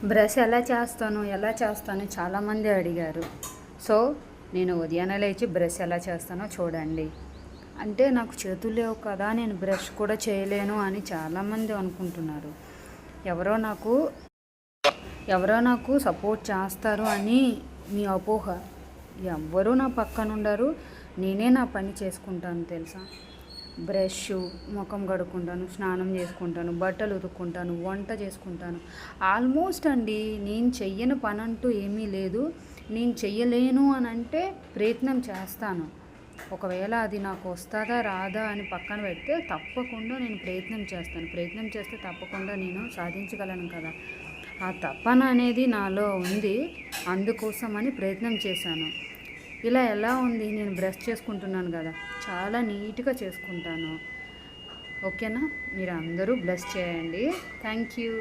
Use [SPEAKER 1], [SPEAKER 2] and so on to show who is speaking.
[SPEAKER 1] Brush ఎలా చేస్తాను చాలామంది అడిగారు. సో నేను ఉదయాన్నే లేచి బ్రష్ ఎలా చేస్తానో చూడండి. అంటే నాకు చేతులు లేవు కదా, నేను బ్రష్ కూడా చేయలేను అని చాలామంది అనుకుంటున్నారు. ఎవరో నాకు సపోర్ట్ చేస్తారు అని మీ అపోహ. ఎవ్వరూ నా పక్కన ఉండరు. నేనే నా పని చేసుకుంటాను తెలుసా. బ్రష్, ముఖం కడుక్కుంటాను, స్నానం చేసుకుంటాను, బట్టలు ఉతుక్కుంటాను, వంట చేసుకుంటాను. ఆల్మోస్ట్ అండి, నేను చెయ్యని పని అంటూ ఏమీ లేదు. నేను చెయ్యలేను అని అంటే ప్రయత్నం చేస్తాను. ఒకవేళ అది నాకు వస్తుందా రాదా అని పక్కన పెడితే తప్పకుండా నేను ప్రయత్నం చేస్తాను. ప్రయత్నం చేస్తే తప్పకుండా నేను సాధించగలను కదా. ఆ తపన అనేది నాలో ఉంది. అందుకోసమని ప్రయత్నం చేశాను. ఇలా ఎలా ఉంది, నేను బ్రష్ చేసుకుంటున్నాను కదా, చాలా నీట్గా చేసుకుంటాను. ఓకేనా? మీరు అందరూ బ్లెస్ చేయండి. Thank you.